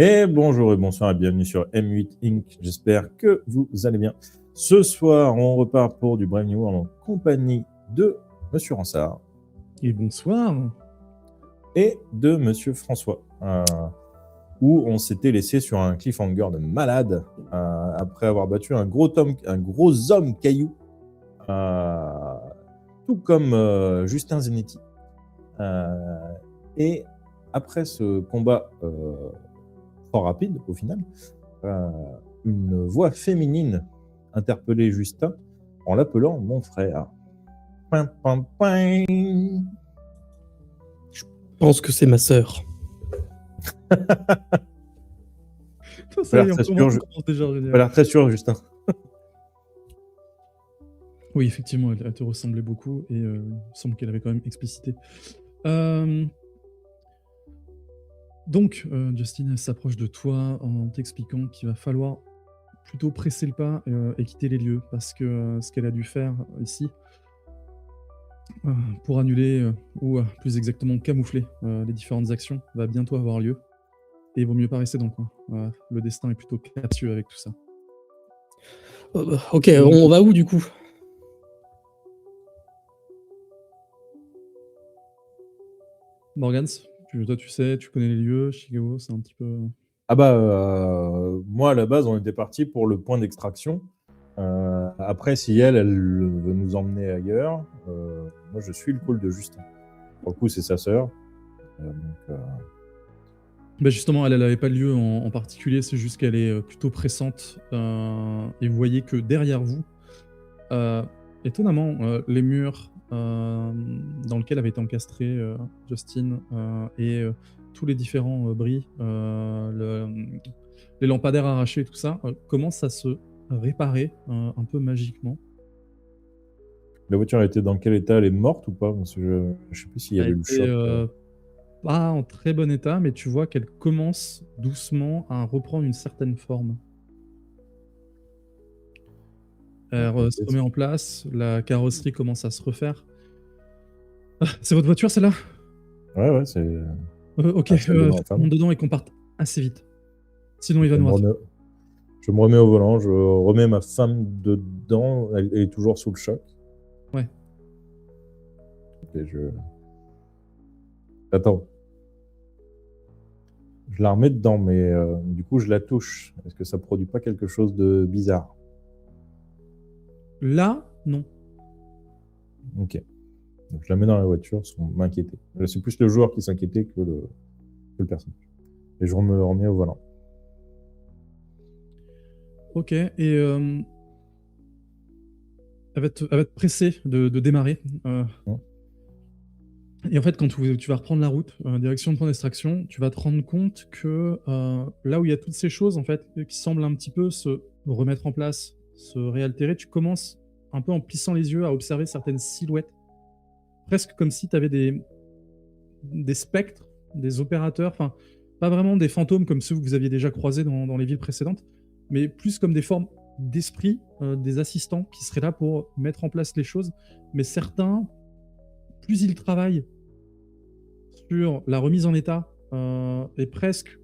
Et bonjour et bonsoir et bienvenue sur M8 Inc. J'espère que vous allez bien. Ce soir, on repart pour du Brave New World en compagnie de Monsieur Ransard. Et bonsoir. Et de Monsieur François. Où on s'était laissé sur un cliffhanger de malade après avoir battu un gros homme caillou, tout comme Justin Zanetti. Et après ce combat fort rapide au final, une voix féminine interpellait Justin en l'appelant mon frère. Pim, pim, pim. Je pense que c'est ma sœur. Ça y est, on commence déjà génial. Ça a l'air très sûr, Justin. Oui, effectivement, elle te ressemblait beaucoup et il me semble qu'elle avait quand même explicité. Donc, Justin s'approche de toi en t'expliquant qu'il va falloir plutôt presser le pas et quitter les lieux parce que ce qu'elle a dû faire ici pour annuler ou plus exactement camoufler les différentes actions va bientôt avoir lieu et il vaut mieux pas rester dans le coin. Le destin est plutôt capricieux avec tout ça. Ok, on va où du coup ? Morgans, toi tu sais, tu connais les lieux, Shigeo, c'est un petit peu... Moi à la base on était parti pour le point d'extraction. Après si elle veut nous emmener ailleurs, moi je suis le call de Justin. Pour le coup c'est sa sœur. Justement, elle n'avait pas de lieu en particulier, c'est juste qu'elle est plutôt pressante. Et vous voyez que derrière vous, étonnamment, les murs dans lesquels avait été encastré Justin et tous les différents bris, les lampadaires arrachés, tout ça, commencent à se réparer un peu magiquement. La voiture était dans quel état? Elle est morte ou pas? Parce que je ne sais plus s'il y avait eu le choc. Pas en très bon état, mais tu vois qu'elle commence doucement à reprendre une certaine forme. Elle se remet en place, la carrosserie commence à se refaire. C'est votre voiture celle-là? Ouais, c'est... Ok, monte dedans et qu'on parte assez vite. Sinon il va nous rater. Je me remets au volant, je remets ma femme dedans, elle est toujours sous le choc. Ouais. Ok, Attends. Je la remets dedans, mais du coup, je la touche. Est-ce que ça produit pas quelque chose de bizarre? Là, non. Ok. Donc, je la mets dans la voiture sans m'inquiéter. C'est plus le joueur qui s'inquiétait que le personnage. Et je me remets au volant. Ok, et elle va être pressée de démarrer. Et en fait, quand tu vas reprendre la route, direction de point d'extraction, tu vas te rendre compte que là où il y a toutes ces choses en fait, qui semblent un petit peu se remettre en place, se réaltérer, tu commences un peu en plissant les yeux à observer certaines silhouettes. Presque comme si tu avais des spectres, des opérateurs, enfin, pas vraiment des fantômes comme ceux que vous aviez déjà croisés dans les villes précédentes, mais plus comme des formes d'esprit, des assistants qui seraient là pour mettre en place les choses. Mais certains, plus ils travaillent sur la remise en état, et presque,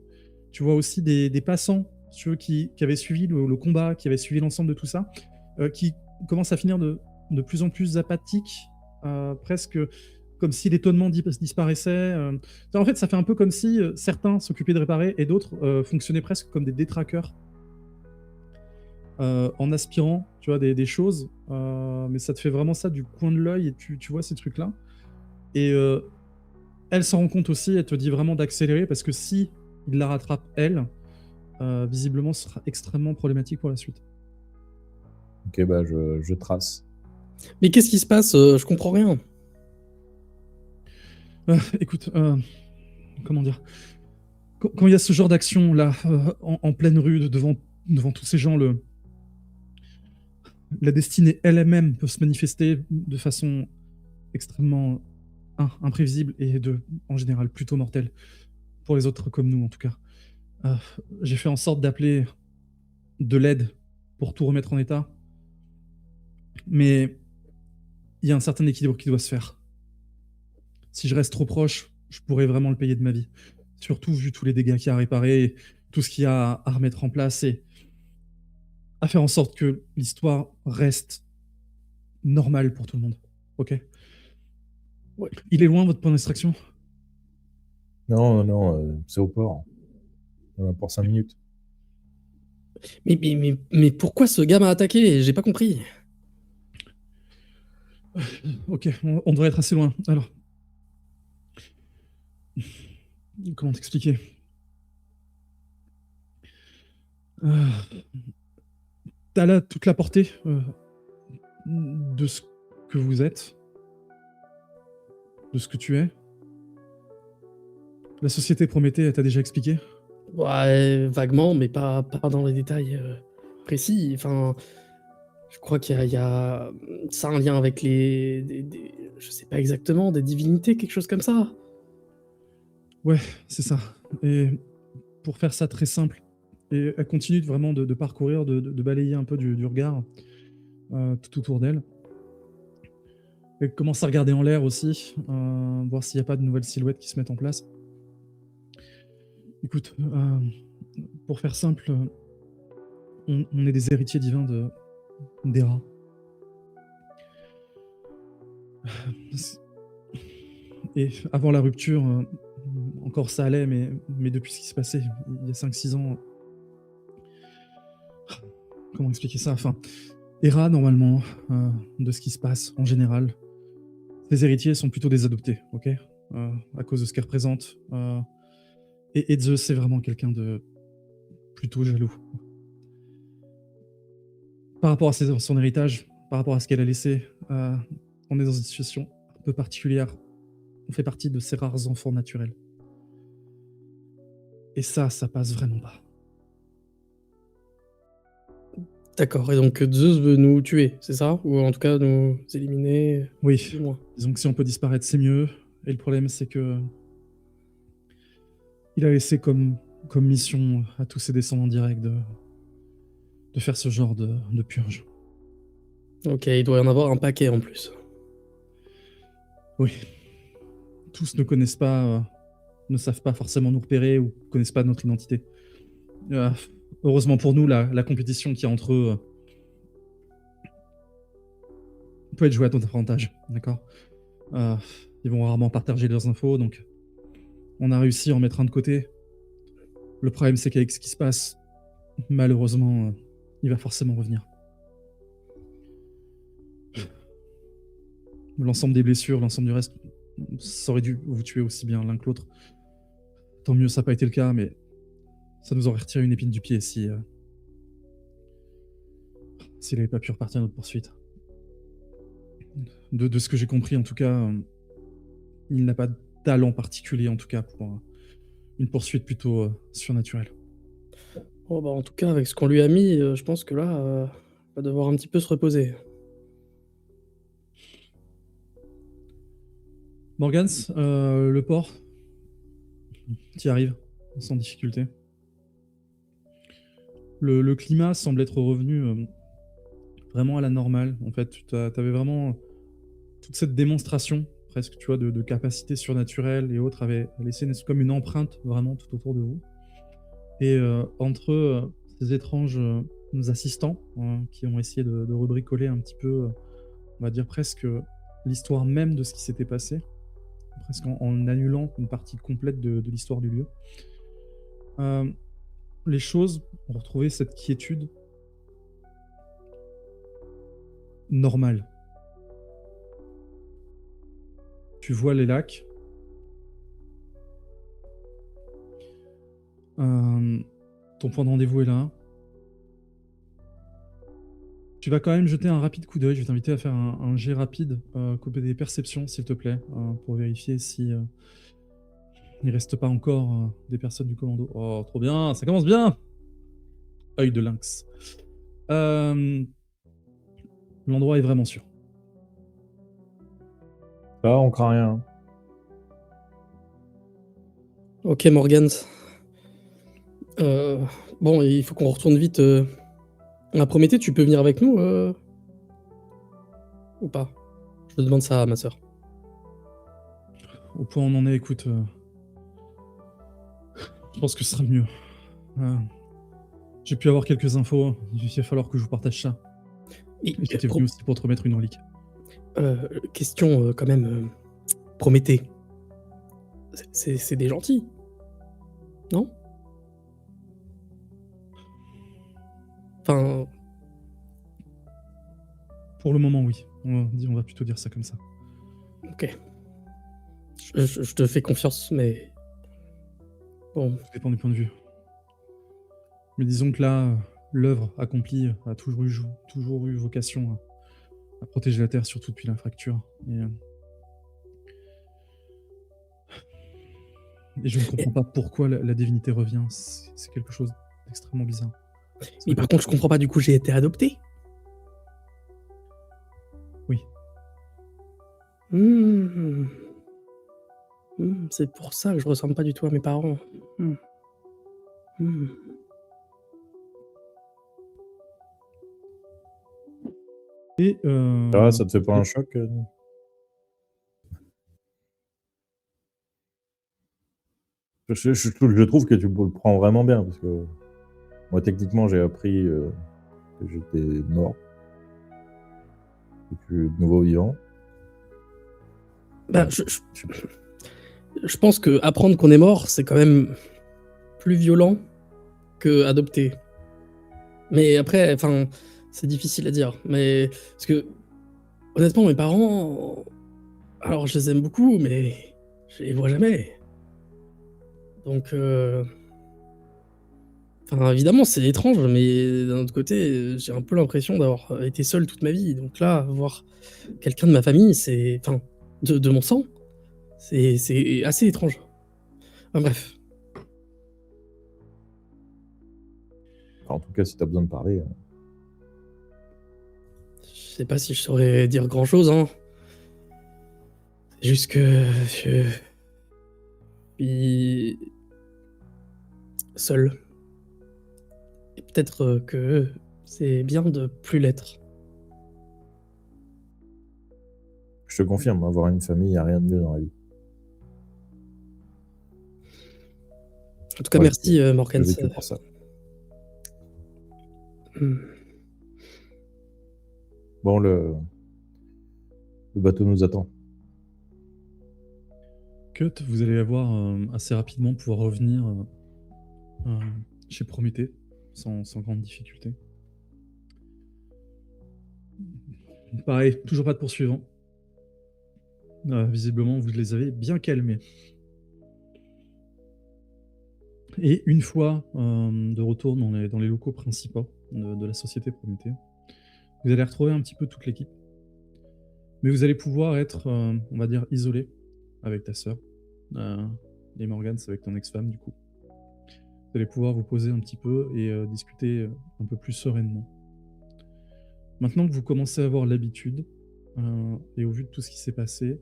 tu vois aussi des passants, ceux qui avaient suivi le combat, qui avaient suivi l'ensemble de tout ça, qui commencent à finir de plus en plus apathiques, presque comme si l'étonnement disparaissait. En fait, ça fait un peu comme si certains s'occupaient de réparer et d'autres fonctionnaient presque comme des détraqueurs, en aspirant, tu vois, des choses. Mais ça te fait vraiment ça du coin de l'œil et tu vois ces trucs-là. Et elle s'en rend compte aussi, elle te dit vraiment d'accélérer parce que si il la rattrape, elle, visiblement, ce sera extrêmement problématique pour la suite. Ok, je trace. Mais qu'est-ce qui se passe? Je comprends rien. Écoute, comment dire, quand il y a ce genre d'action là, en pleine rue, devant tous ces gens, la destinée elle-même peut se manifester de façon extrêmement imprévisible et en général plutôt mortelle pour les autres comme nous en tout cas. J'ai fait en sorte d'appeler de l'aide pour tout remettre en état, mais il y a un certain équilibre qui doit se faire. Si je reste trop proche, je pourrais vraiment le payer de ma vie. Surtout vu tous les dégâts qu'il y a à réparer, tout ce qu'il y a à remettre en place et à faire en sorte que l'histoire reste normale pour tout le monde. Ok? Ouais. Il est loin votre point d'extraction? Non, c'est au port. On a pour 5 minutes. Mais pourquoi ce gars m'a attaqué? J'ai pas compris. Ok, on devrait être assez loin. Alors, comment t'expliquer? Euh, T'as là toute la portée de ce que vous êtes, de ce que tu es. La société Prométhée, elle t'a déjà expliqué? Ouais, vaguement, mais pas dans les détails précis. Enfin, je crois qu'il y a ça a un lien avec je sais pas exactement, des divinités, quelque chose comme ça. Ouais, c'est ça. Et pour faire ça très simple, et elle continue vraiment de parcourir, de balayer un peu du regard tout autour d'elle. Elle commence à regarder en l'air aussi, voir s'il n'y a pas de nouvelles silhouettes qui se mettent en place. Écoute, pour faire simple, on est des héritiers divins d'Hera. Et avant la rupture, encore ça allait, mais depuis ce qui s'est passé il y a 5-6 ans, comment expliquer ça? Enfin, Hera, normalement, de ce qui se passe en général, ses héritiers sont plutôt des adoptés, ok? À cause de ce qu'elle représente. Et Zeus, c'est vraiment quelqu'un de plutôt jaloux. Par rapport à son héritage, par rapport à ce qu'elle a laissé, on est dans une situation un peu particulière. On fait partie de ces rares enfants naturels. Et ça passe vraiment pas. D'accord, et donc Zeus veut nous tuer, c'est ça? Ou en tout cas nous éliminer, Oui, plus ou moins. disons que si on peut disparaître, c'est mieux. Et le problème, c'est que il a laissé comme mission à tous ses descendants directs de faire ce genre de purge. Ok, il doit y en avoir un paquet en plus. Oui. Tous ne connaissent pas, ne savent pas forcément nous repérer ou connaissent pas notre identité. Heureusement pour nous, la compétition qu'il y a entre eux peut être jouée à notre avantage, d'accord? Ils vont rarement partager leurs infos, donc on a réussi à en mettre un de côté. Le problème, c'est qu'avec ce qui se passe, malheureusement, il va forcément revenir. L'ensemble des blessures, l'ensemble du reste, ça aurait dû vous tuer aussi bien l'un que l'autre. Tant mieux, ça n'a pas été le cas, mais ça nous aurait retiré une épine du pied s'il n'avait pas pu repartir à notre poursuite. De ce que j'ai compris, en tout cas, il n'a pas de talent particulier, en tout cas, pour une poursuite plutôt surnaturelle. Bon, bah, en tout cas, avec ce qu'on lui a mis, je pense que là, il va devoir un petit peu se reposer. Morgans, le port, t'y arrives, sans difficulté. Le climat semble être revenu vraiment à la normale. En fait, t'avais vraiment toute cette démonstration, presque, tu vois, de capacités surnaturelles et autres, avait laissé comme une empreinte vraiment tout autour de vous. Et entre ces étranges assistants qui ont essayé de rebricoler un petit peu, on va dire presque l'histoire même de ce qui s'était passé, presque en annulant une partie complète de l'histoire du lieu. Les choses ont retrouvé cette quiétude normale. Tu vois les lacs. Ton point de rendez-vous est là. Tu vas quand même jeter un rapide coup d'œil. Je vais t'inviter à faire un jet rapide, couper des perceptions, s'il te plaît, pour vérifier si il reste pas encore des personnes du commando. Oh, trop bien, ça commence bien. Œil de lynx. L'endroit est vraiment sûr. Là, on craint rien. Ok, Morgans. Bon, il faut qu'on retourne vite. Prométhée, tu peux venir avec nous ou pas? Je demande ça à ma sœur. Au point où on en est, écoute, je pense que ce sera mieux. J'ai pu avoir quelques infos. Il va falloir que je vous partage ça. Et, J'étais venu aussi pour te remettre une relique. question quand même, Prométhée. C'est des gentils, non? Enfin, Pour le moment, oui. On va plutôt dire ça comme ça. ok. Je te fais confiance, mais bon, Ça dépend du point de vue. Mais disons que là, l'œuvre accomplie a toujours eu vocation à protéger la Terre, surtout depuis la fracture. Et je ne comprends pas pourquoi la divinité revient. C'est quelque chose d'extrêmement bizarre. mais par contre, je comprends pas, du coup, j'ai été adopté. Oui. C'est pour ça que je ressemble pas du tout à mes parents. Et Ça te fait pas un choc je trouve que tu le prends vraiment bien, parce que moi, techniquement, j'ai appris que j'étais mort. Et que de nouveau vivant. Bah, je pense que apprendre qu'on est mort, c'est quand même plus violent que adopter. Mais après, enfin, c'est difficile à dire. Mais parce que honnêtement, mes parents, alors je les aime beaucoup, mais je les vois jamais. Donc, enfin, évidemment, c'est étrange, mais d'un autre côté, j'ai un peu l'impression d'avoir été seul toute ma vie. Donc là, voir quelqu'un de ma famille, c'est, enfin, de mon sang, c'est assez étrange. Enfin, bref. Enfin, en tout cas, si tu as besoin de parler. Je sais pas si je saurais dire grand chose, hein. C'est juste que je suis seul. Et peut-être que c'est bien de plus l'être. Je te confirme, avoir une famille, il n'y a rien de mieux dans la vie. En tout cas, Ouais, merci j'ai Morgans. vécu pour ça. Bon, le bateau nous attend. Cut, vous allez avoir assez rapidement pouvoir revenir chez Prométhée sans grande difficulté. Pareil, toujours pas de poursuivants. Visiblement, vous les avez bien calmés. Et une fois de retour dans les locaux principaux de la société Prométhée, vous allez retrouver un petit peu toute l'équipe. Mais vous allez pouvoir être, on va dire, isolé avec ta sœur. Et Morgane, c'est avec ton ex-femme, du coup. Vous allez pouvoir vous poser un petit peu et discuter un peu plus sereinement. Maintenant que vous commencez à avoir l'habitude, et au vu de tout ce qui s'est passé,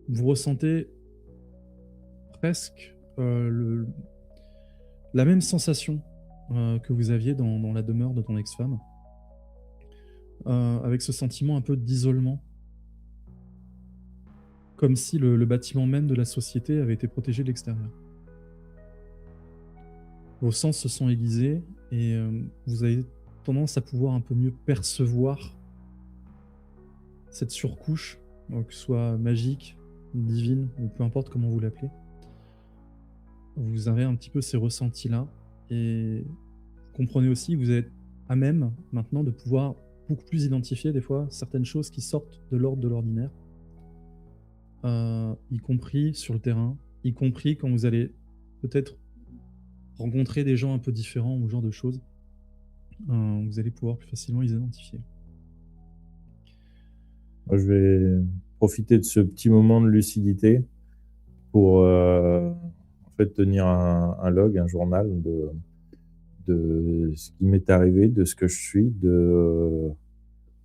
vous ressentez presque la même sensation que vous aviez dans la demeure de ton ex-femme, avec ce sentiment un peu d'isolement, comme si le bâtiment même de la société avait été protégé de l'extérieur. Vos sens se sont aiguisés et vous avez tendance à pouvoir un peu mieux percevoir cette surcouche, que ce soit magique, divine, ou peu importe comment vous l'appelez. Vous avez un petit peu ces ressentis-là, et vous comprenez aussi que vous êtes à même maintenant de pouvoir beaucoup plus identifier des fois certaines choses qui sortent de l'ordre de l'ordinaire, y compris sur le terrain, y compris quand vous allez peut-être rencontrer des gens un peu différents ou ce genre de choses. Vous allez pouvoir plus facilement les identifier. Moi, je vais profiter de ce petit moment de lucidité pour en fait tenir un log, un journal de ce qui m'est arrivé, de ce que je suis, de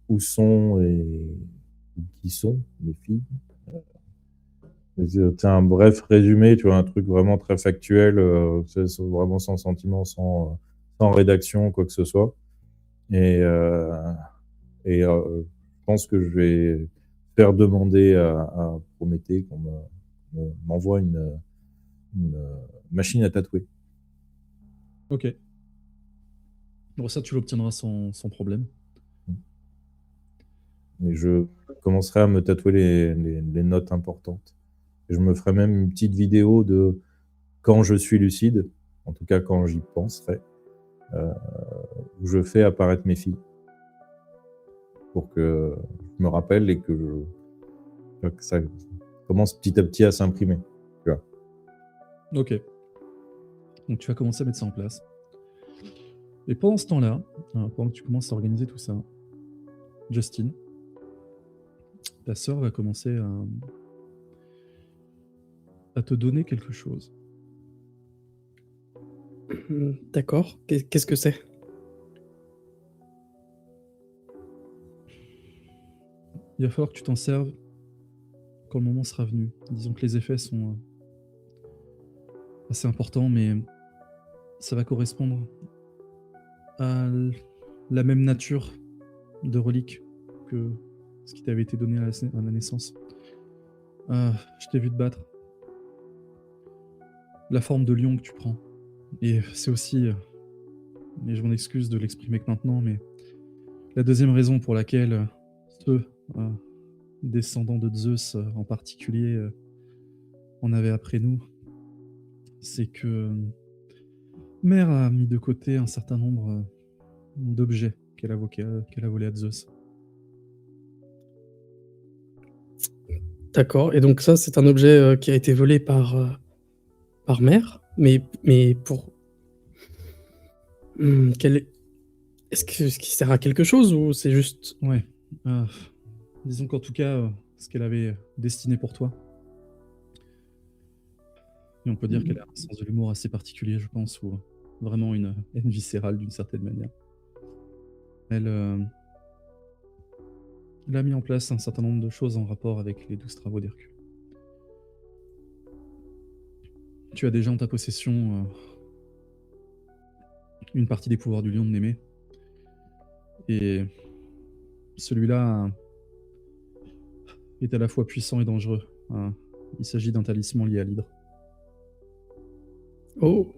où sont et qui sont mes filles. C'est un bref résumé, tu vois, un truc vraiment très factuel, c'est vraiment sans sentiment, sans rédaction, quoi que ce soit. Et je pense que je vais faire demander à Prométhée qu'on m'envoie une machine à tatouer. Ok. Bon, ça, tu l'obtiendras sans problème. Et je commencerai à me tatouer les notes importantes. Et je me ferai même une petite vidéo de quand je suis lucide, en tout cas quand j'y penserai, où je fais apparaître mes filles pour que je me rappelle et que ça commence petit à petit à s'imprimer. Tu vois. Ok. Donc tu vas commencer à mettre ça en place. Et pendant ce temps-là, pendant que tu commences à organiser tout ça, Justine, ta sœur va commencer à te donner quelque chose. D'accord. Qu'est-ce que c'est? Il va falloir que tu t'en serves quand le moment sera venu. Disons que les effets sont assez importants, mais ça va correspondre à la même nature de relique que ce qui t'avait été donné à la naissance. Je t'ai vu te battre. La forme de lion que tu prends. Et c'est aussi, et je m'en excuse de l'exprimer que maintenant, mais la deuxième raison pour laquelle ceux descendants de Zeus en particulier en avaient après nous, c'est que Mère a mis de côté un certain nombre d'objets qu'elle a volés à Zeus. D'accord. Et donc ça, c'est un objet qui a été volé par Mère, mais pour est-ce qu'il sert à quelque chose ou c'est juste... Ouais. Disons qu'en tout cas, ce qu'elle avait destiné pour toi. Et on peut dire qu'elle a un sens de l'humour assez particulier, je pense, ou vraiment une haine viscérale d'une certaine manière. Elle a mis en place un certain nombre de choses en rapport avec les 12 travaux d'Hercule. Tu as déjà en ta possession une partie des pouvoirs du lion de Némée. Et celui-là est à la fois puissant et dangereux. Il s'agit d'un talisman lié à l'hydre. Oh.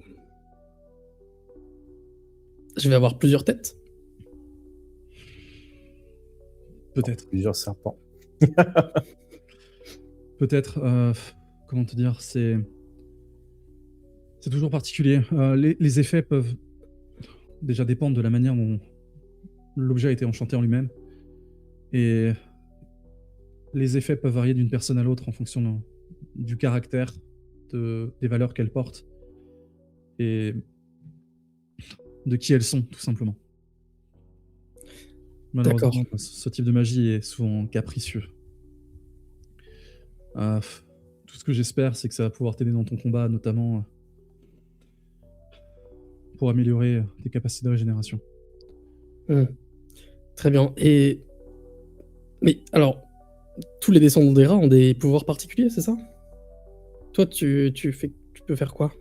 Je vais avoir plusieurs têtes. Peut-être. Plusieurs serpents. Peut-être. Comment te dire, c'est toujours particulier. Les effets peuvent déjà dépendre de la manière dont l'objet a été enchanté en lui-même. Et les effets peuvent varier d'une personne à l'autre en fonction du caractère, des valeurs qu'elle porte et de qui elles sont, tout simplement. Malheureusement, D'accord. ce type de magie est souvent capricieux. Tout ce que j'espère, c'est que ça va pouvoir t'aider dans ton combat, notamment pour améliorer tes capacités de régénération. Très bien. Mais alors, tous les descendants des rats ont des pouvoirs particuliers, c'est ça? Toi, tu peux faire quoi?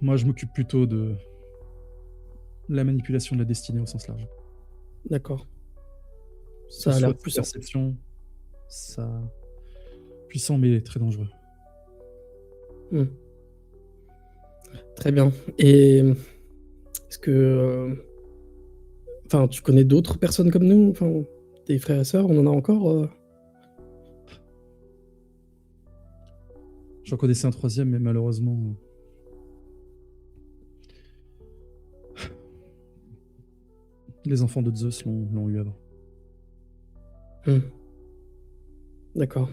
Moi, je m'occupe plutôt de la manipulation de la destinée au sens large. D'accord. Ça Ça a soit l'air de puissant. perception, ça puissant mais très dangereux. Très bien. Et est-ce que... Enfin, tu connais d'autres personnes comme nous? Enfin, des frères et sœurs, on en a encore? J'en connaissais un troisième, mais malheureusement... les enfants de Zeus l'ont eu avant. D'accord.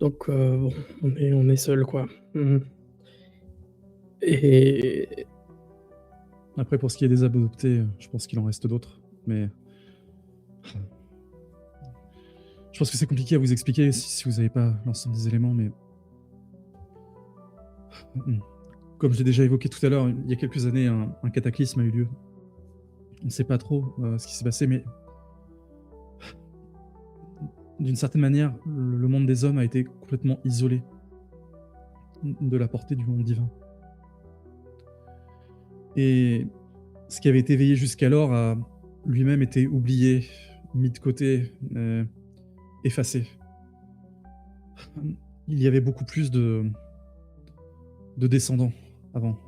Donc, bon, on est seul, quoi. Et... Après, pour ce qui est des adoptés, je pense qu'il en reste d'autres, mais... Je pense que c'est compliqué à vous expliquer si vous n'avez pas l'ensemble des éléments, mais... Comme je l'ai déjà évoqué tout à l'heure, il y a quelques années, un cataclysme a eu lieu. On ne sait pas trop ce qui s'est passé, mais... D'une certaine manière, le monde des hommes a été complètement isolé de la portée du monde divin. Et ce qui avait été veillé jusqu'alors a lui-même été oublié, mis de côté, effacé. il y avait beaucoup plus de descendants avant.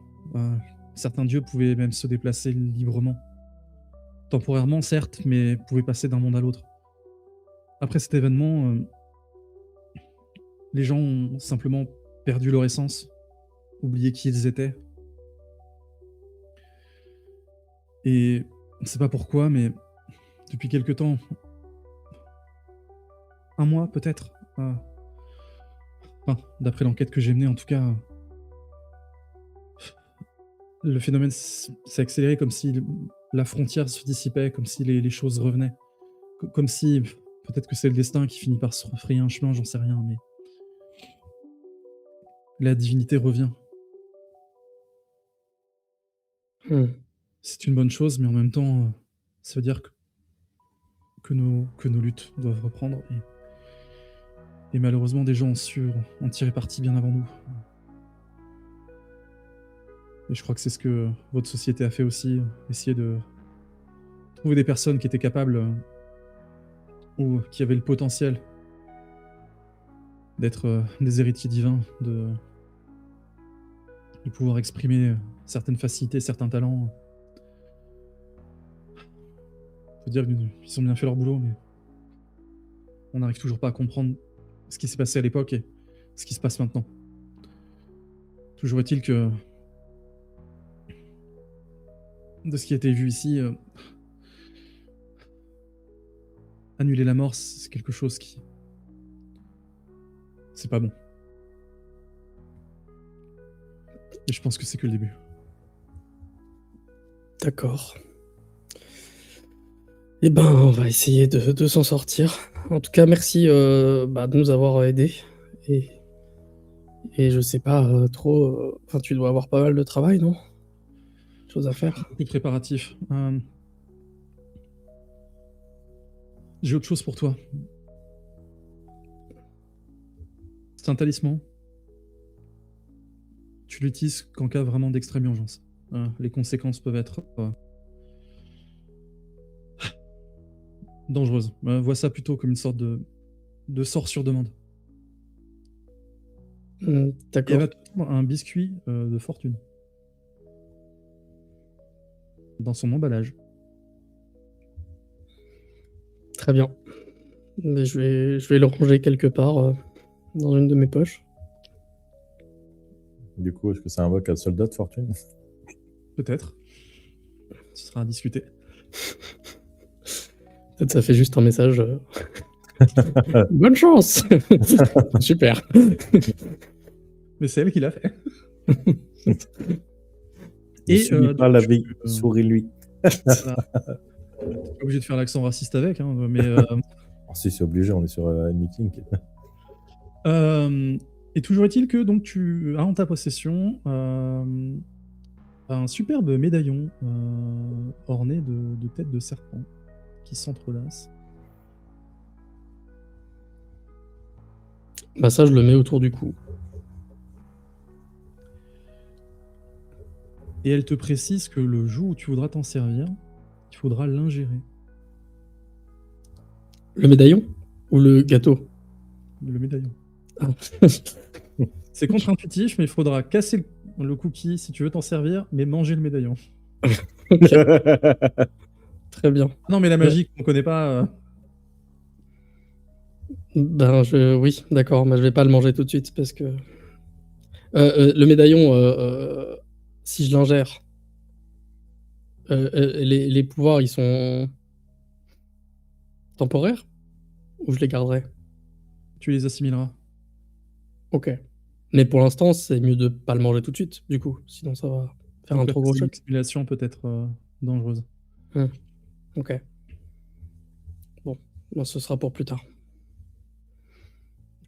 Certains dieux pouvaient même se déplacer librement. Temporairement, certes, mais pouvaient passer d'un monde à l'autre. Après cet événement, les gens ont simplement perdu leur essence, oublié qui ils étaient. Et on ne sait pas pourquoi, mais depuis quelque temps, un mois peut-être, d'après l'enquête que j'ai menée en tout cas, le phénomène s'est accéléré comme si la frontière se dissipait, comme si les choses revenaient. Comme si, peut-être que c'est le destin qui finit par se frayer un chemin, j'en sais rien, mais la divinité revient. C'est une bonne chose, mais en même temps, ça veut dire que nos luttes doivent reprendre. Et malheureusement, des gens ont su en tirer parti bien avant nous. Et je crois que c'est ce que votre société a fait aussi, essayer de trouver des personnes qui étaient capables ou qui avaient le potentiel d'être des héritiers divins, de pouvoir exprimer certaines facilités, certains talents. Faut dire qu'ils ont bien fait leur boulot, mais on n'arrive toujours pas à comprendre ce qui s'est passé à l'époque et ce qui se passe maintenant. Toujours est-il que de ce qui a été vu ici, annuler la mort, c'est quelque chose qui... c'est pas bon. Et je pense que c'est que le début. D'accord. Eh ben, on va essayer de s'en sortir. En tout cas, merci de nous avoir aidés. Et je sais pas trop... Enfin, tu dois avoir pas mal de travail, non? Choses à faire. Beaucoup de préparatifs. J'ai autre chose pour toi. C'est un talisman. Tu l'utilises qu'en cas vraiment d'extrême urgence. Les conséquences peuvent être dangereuses. Vois ça plutôt comme une sorte de sort sur demande. Et elle D'accord. va te prendre un biscuit de fortune. Dans son emballage. Très bien. Mais je vais le ranger quelque part dans une de mes poches. Du coup, est-ce que ça invoque un soldat de fortune? Peut-être. Ce sera à discuter. Peut-être ça fait juste un message. Bonne chance. Super. Mais c'est elle qui l'a fait. Et suis pas la vie, souris-lui. Voilà. T'es pas obligé de faire l'accent raciste avec, hein, mais... Oh, si, c'est obligé, on est sur un meeting. Et toujours est-il que donc, tu as en ta possession un superbe médaillon orné de têtes de serpent qui s'entrelacent. Bah ça, je le mets autour du cou. Et elle te précise que le jour où tu voudras t'en servir, il faudra l'ingérer. Le médaillon ou le gâteau? Le médaillon. Ah. C'est contre-intuitif, mais il faudra casser le cookie si tu veux t'en servir, mais manger le médaillon. Ok. Très bien. Non, mais la magie qu'on connaît pas... Ben, oui, d'accord, mais je vais pas le manger tout de suite parce que... le médaillon, si je l'ingère, les pouvoirs, ils sont temporaires ou je les garderai? Tu les assimileras. Ok. Mais pour l'instant, c'est mieux de pas le manger tout de suite, du coup, sinon ça va faire un trop gros choc. L'assimilation peut être dangereuse. Ok. Bon, ben, ce sera pour plus tard.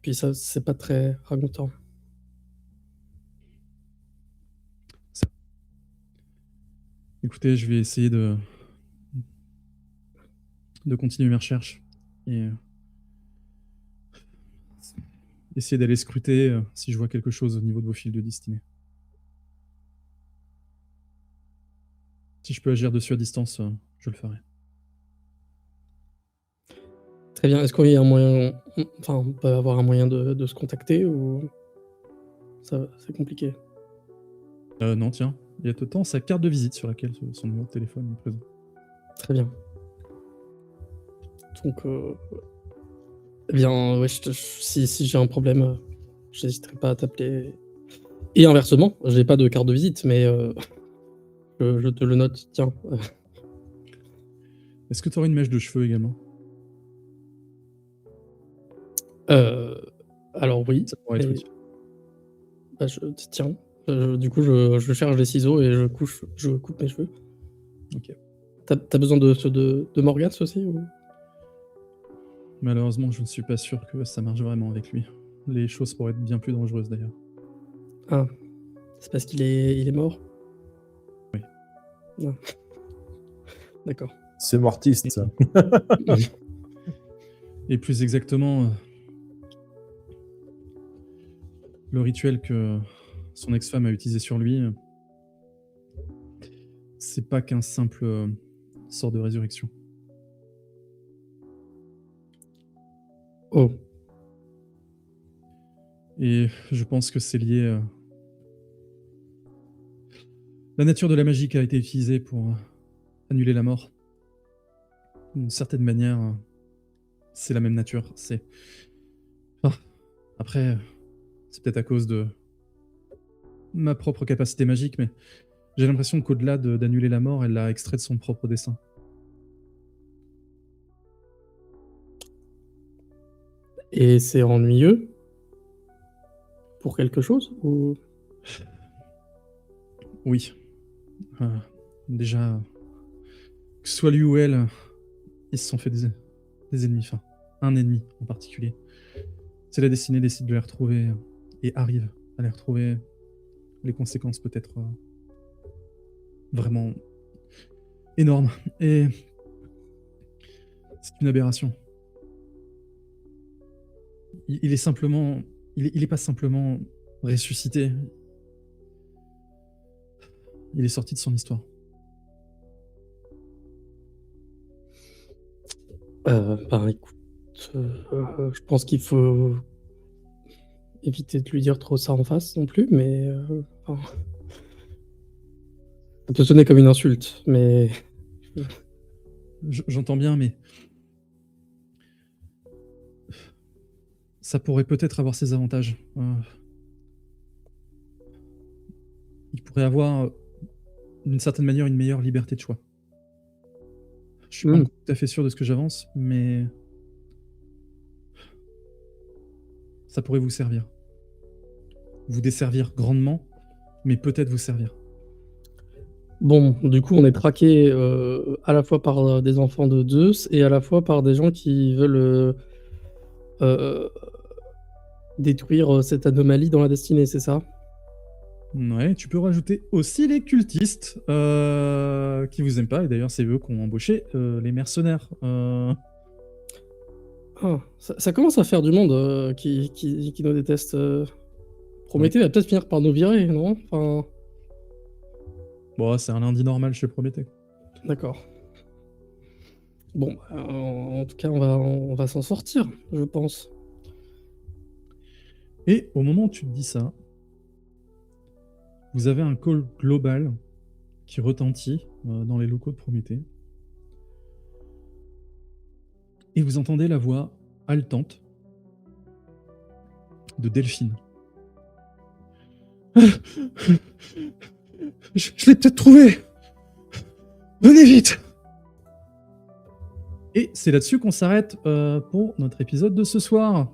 Puis ça, c'est pas très ragoûtant. Écoutez, je vais essayer de continuer mes recherches et essayer d'aller scruter si je vois quelque chose au niveau de vos fils de destinée. Si je peux agir dessus à distance, je le ferai. Très bien. Est-ce qu'il y a un moyen, enfin, on peut avoir un moyen de se contacter ou c'est compliqué? Non, tiens, il y a tout le temps sa carte de visite sur laquelle son numéro de téléphone est présent. Très bien. Donc, eh bien, ouais, si j'ai un problème, j'hésiterai pas à t'appeler. Et inversement, j'ai pas de carte de visite, mais je te le note. Tiens. Est-ce que tu aurais une mèche de cheveux également? Alors oui. Ça pourrait être mais- utile. Bah, tiens. Du coup, je cherche des ciseaux et je coupe mes cheveux. Ok. T'as besoin de Morgans aussi ou... Malheureusement, je ne suis pas sûr que ça marche vraiment avec lui. Les choses pourraient être bien plus dangereuses d'ailleurs. Ah, c'est parce qu'il est mort? Oui. Ah. D'accord. C'est mortiste, ça. Et plus exactement, le rituel que son ex-femme a utilisé sur lui, c'est pas qu'un simple sort de résurrection. Oh. Et je pense que c'est lié. La nature de la magie qui a été utilisée pour annuler la mort. D'une certaine manière, c'est la même nature. C'est. Ah. Après, c'est peut-être à cause de ma propre capacité magique, mais j'ai l'impression qu'au-delà d'annuler la mort, elle l'a extrait de son propre dessein. Et c'est ennuyeux? Pour quelque chose ou... Oui. Déjà, que ce soit lui ou elle, ils se sont fait des ennemis. Enfin, un ennemi en particulier. C'est la destinée décide de les retrouver et arrive à les retrouver. Les conséquences peut être vraiment énormes. Et c'est une aberration. Il est simplement... Il est pas simplement ressuscité. Il est sorti de son histoire. Bah écoute, je pense qu'il faut éviter de lui dire trop ça en face non plus, mais enfin, ça peut sonner comme une insulte, mais J'entends bien, mais ça pourrait peut-être avoir ses avantages. Il pourrait avoir, d'une certaine manière, une meilleure liberté de choix. Je suis pas encore tout à fait sûr de ce que j'avance, mais ça pourrait vous servir. Vous desservir grandement, mais peut-être vous servir. bon, du coup, on est traqué à la fois par des enfants de Zeus et à la fois par des gens qui veulent détruire cette anomalie dans la destinée, c'est ça? Ouais, tu peux rajouter aussi les cultistes qui vous aiment pas, et d'ailleurs c'est eux qui ont embauché les mercenaires. Ah, ça commence à faire du monde qui nous déteste. Prométhée va peut-être finir par nous virer, non? Enfin, Bon, c'est un lundi normal chez Prométhée. d'accord. Bon, en tout cas, on va s'en sortir, je pense. Et au moment où tu te dis ça, vous avez un call global qui retentit dans les locaux de Prométhée. Et vous entendez la voix haletante de Delphine. Je l'ai peut-être trouvé. Venez vite. Et c'est là-dessus qu'on s'arrête pour notre épisode de ce soir.